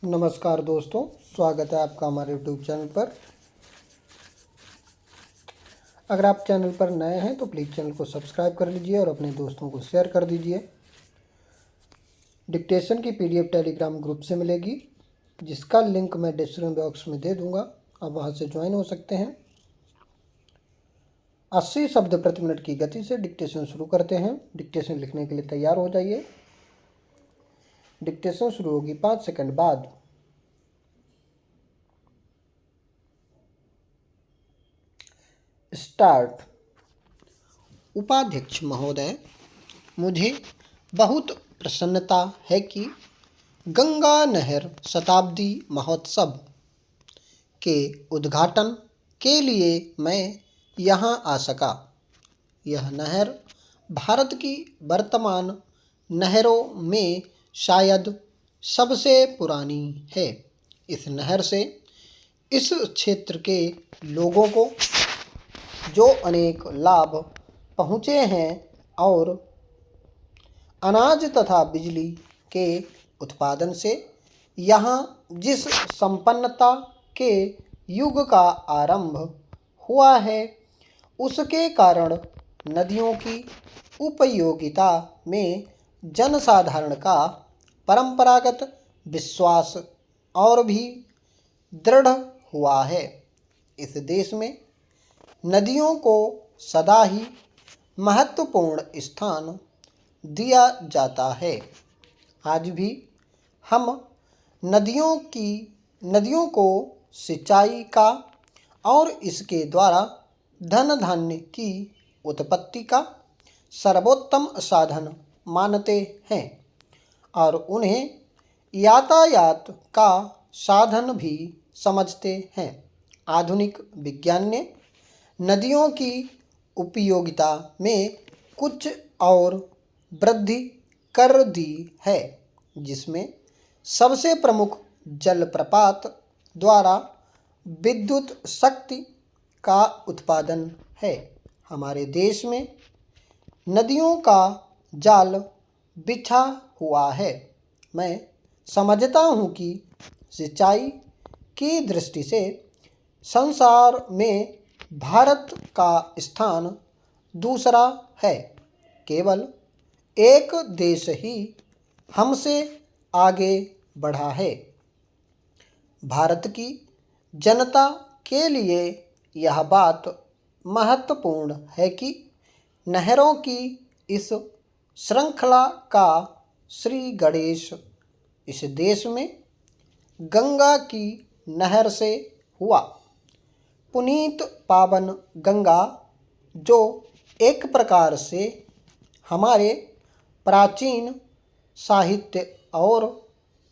नमस्कार दोस्तों, स्वागत है आपका हमारे यूट्यूब चैनल पर। अगर आप चैनल पर नए हैं तो प्लीज़ चैनल को सब्सक्राइब कर लीजिए और अपने दोस्तों को शेयर कर दीजिए। डिक्टेशन की पीडीएफ टेलीग्राम ग्रुप से मिलेगी, जिसका लिंक मैं डिस्क्रिप्शन बॉक्स में दे दूंगा। आप वहां से ज्वाइन हो सकते हैं। 80 शब्द प्रति मिनट की गति से डिक्टेशन शुरू करते हैं। डिक्टेशन लिखने के लिए तैयार हो जाइए। डिक्टेशन शुरू होगी 5 सेकंड बाद। स्टार्ट। उपाध्यक्ष महोदय, मुझे बहुत प्रसन्नता है कि गंगा नहर शताब्दी महोत्सव के उद्घाटन के लिए मैं यहाँ आ सका। यह नहर भारत की वर्तमान नहरों में शायद सबसे पुरानी है। इस नहर से इस क्षेत्र के लोगों को जो अनेक लाभ पहुँचे हैं और अनाज तथा बिजली के उत्पादन से यहाँ जिस संपन्नता के युग का आरंभ हुआ है, उसके कारण नदियों की उपयोगिता में जनसाधारण का परंपरागत विश्वास और भी दृढ़ हुआ है। इस देश में नदियों को सदा ही महत्वपूर्ण स्थान दिया जाता है। आज भी हम नदियों को सिंचाई का और इसके द्वारा धन धान्य की उत्पत्ति का सर्वोत्तम साधन मानते हैं और उन्हें यातायात का साधन भी समझते हैं। आधुनिक विज्ञान ने नदियों की उपयोगिता में कुछ और वृद्धि कर दी है, जिसमें सबसे प्रमुख जलप्रपात द्वारा विद्युत शक्ति का उत्पादन है। हमारे देश में नदियों का जाल बिछा हुआ है। मैं समझता हूँ कि सिंचाई की दृष्टि से संसार में भारत का स्थान दूसरा है। केवल एक देश ही हमसे आगे बढ़ा है। भारत की जनता के लिए यह बात महत्वपूर्ण है कि नहरों की इस श्रृंखला का श्री गणेश इस देश में गंगा की नहर से हुआ। पुनीत पावन गंगा, जो एक प्रकार से हमारे प्राचीन साहित्य और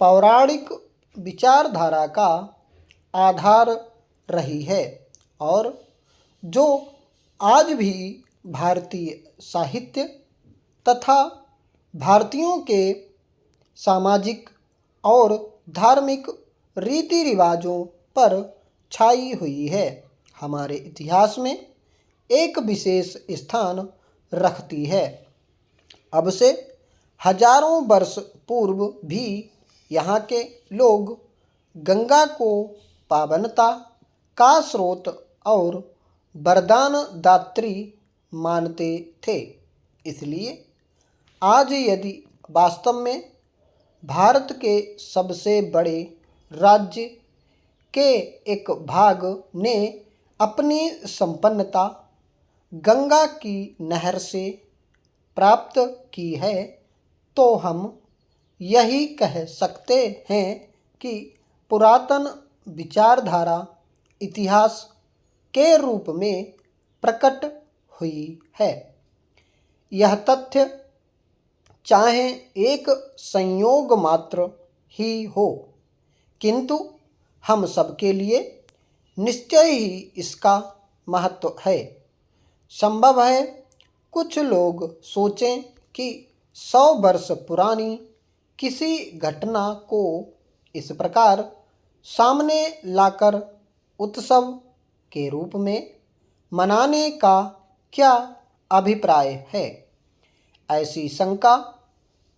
पौराणिक विचारधारा का आधार रही है और जो आज भी भारतीय साहित्य तथा भारतीयों के सामाजिक और धार्मिक रीति रिवाजों पर छाई हुई है, हमारे इतिहास में एक विशेष स्थान रखती है। अब से हजारों वर्ष पूर्व भी यहाँ के लोग गंगा को पावनता का स्रोत और वरदान दात्री मानते थे। इसलिए आज यदि वास्तव में भारत के सबसे बड़े राज्य के एक भाग ने अपनी संपन्नता गंगा की नहर से प्राप्त की है, तो हम यही कह सकते हैं कि पुरातन विचारधारा इतिहास के रूप में प्रकट हुई है। यह तथ्य चाहे एक संयोग मात्र ही हो, किंतु हम सबके लिए निश्चय ही इसका महत्व है। संभव है कुछ लोग सोचें कि 100 वर्ष पुरानी किसी घटना को इस प्रकार सामने लाकर उत्सव के रूप में मनाने का क्या अभिप्राय है। ऐसी शंका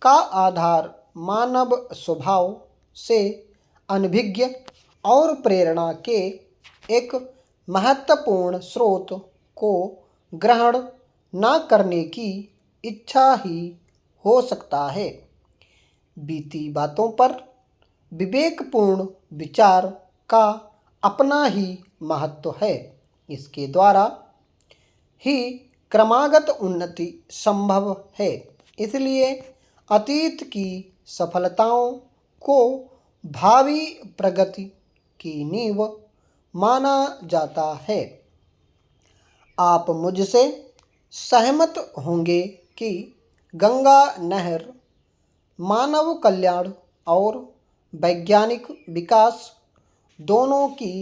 का आधार मानव स्वभाव से अनभिज्ञ और प्रेरणा के एक महत्वपूर्ण स्रोत को ग्रहण न करने की इच्छा ही हो सकता है। बीती बातों पर विवेकपूर्ण विचार का अपना ही महत्व है। इसके द्वारा ही क्रमागत उन्नति संभव है। इसलिए अतीत की सफलताओं को भावी प्रगति की नींव माना जाता है। आप मुझसे सहमत होंगे कि गंगा नहर मानव कल्याण और वैज्ञानिक विकास दोनों की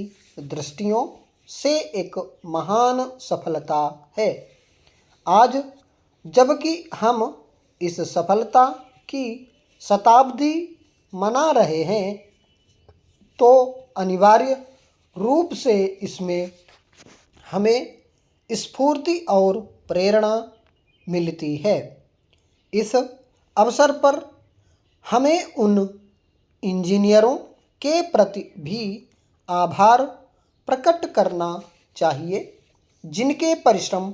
दृष्टियों से एक महान सफलता है। आज जबकि हम इस सफलता की शताब्दी मना रहे हैं, तो अनिवार्य रूप से इसमें हमें स्फूर्ति और प्रेरणा मिलती है। इस अवसर पर हमें उन इंजीनियरों के प्रति भी आभार प्रकट करना चाहिए जिनके परिश्रम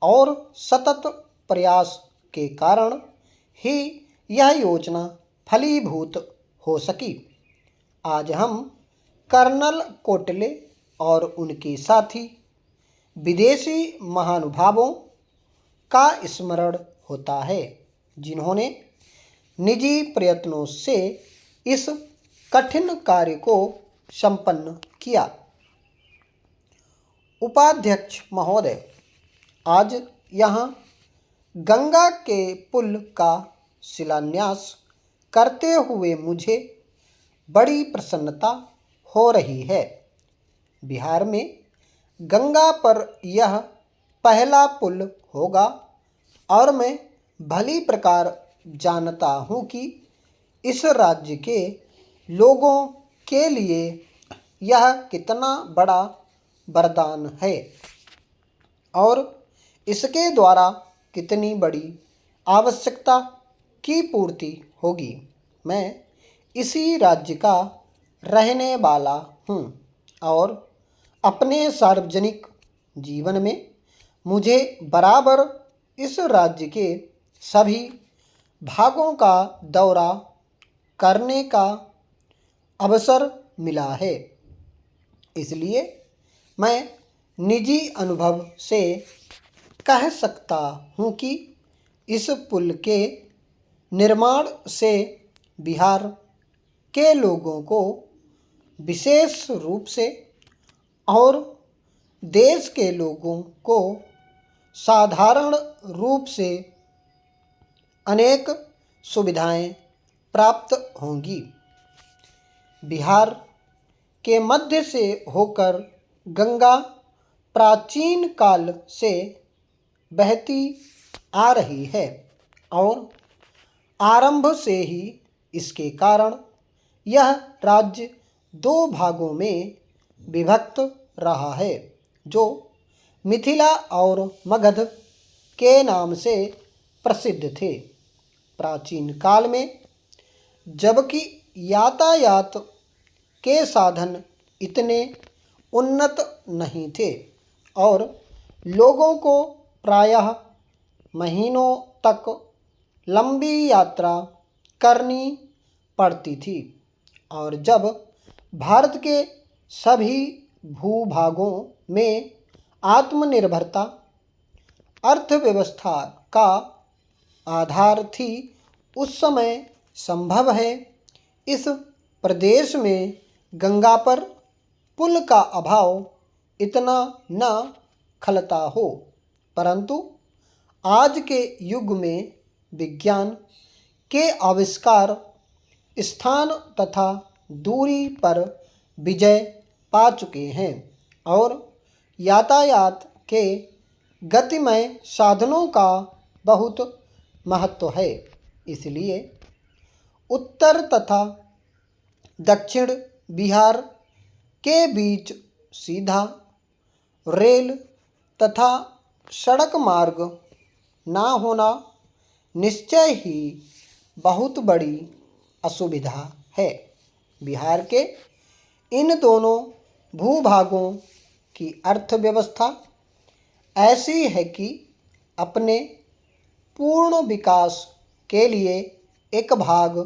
और सतत प्रयास के कारण ही यह योजना फलीभूत हो सकी। आज हम कर्नल कोटले और उनके साथी विदेशी महानुभावों का स्मरण होता है, जिन्होंने निजी प्रयत्नों से इस कठिन कार्य को संपन्न किया। उपाध्यक्ष महोदय, आज यहाँ गंगा के पुल का शिलान्यास करते हुए मुझे बड़ी प्रसन्नता हो रही है। बिहार में गंगा पर यह पहला पुल होगा और मैं भली प्रकार जानता हूँ कि इस राज्य के लोगों के लिए यह कितना बड़ा वरदान है और इसके द्वारा कितनी बड़ी आवश्यकता की पूर्ति होगी। मैं इसी राज्य का रहने वाला हूँ और अपने सार्वजनिक जीवन में मुझे बराबर इस राज्य के सभी भागों का दौरा करने का अवसर मिला है। इसलिए मैं निजी अनुभव से कह सकता हूँ कि इस पुल के निर्माण से बिहार के लोगों को विशेष रूप से और देश के लोगों को साधारण रूप से अनेक सुविधाएं प्राप्त होंगी। बिहार के मध्य से होकर गंगा प्राचीन काल से बहती आ रही है और आरंभ से ही इसके कारण यह राज्य दो भागों में विभक्त रहा है, जो मिथिला और मगध के नाम से प्रसिद्ध थे। प्राचीन काल में जबकि यातायात के साधन इतने उन्नत नहीं थे और लोगों को प्रायः महीनों तक लंबी यात्रा करनी पड़ती थी, और जब भारत के सभी भूभागों में आत्मनिर्भरता अर्थव्यवस्था का आधार थी, उस समय संभव है इस प्रदेश में गंगा पर पुल का अभाव इतना न खलता हो। परंतु आज के युग में विज्ञान के आविष्कार स्थान तथा दूरी पर विजय पा चुके हैं और यातायात के गतिमय साधनों का बहुत महत्व है। इसलिए उत्तर तथा दक्षिण बिहार के बीच सीधा रेल तथा सड़क मार्ग ना होना निश्चय ही बहुत बड़ी असुविधा है। बिहार के इन दोनों भूभागों की अर्थव्यवस्था ऐसी है कि अपने पूर्ण विकास के लिए एक भाग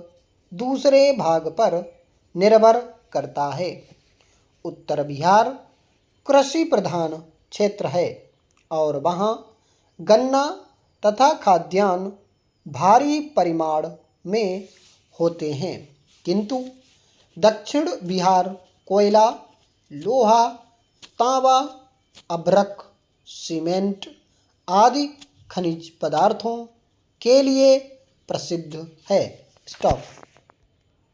दूसरे भाग पर निर्भर करता है। उत्तर बिहार कृषि प्रधान क्षेत्र है और वहाँ गन्ना तथा खाद्यान्न भारी परिमाण में होते हैं, किंतु दक्षिण बिहार कोयला, लोहा, तांबा, अभ्रक, सीमेंट आदि खनिज पदार्थों के लिए प्रसिद्ध है। स्टॉप।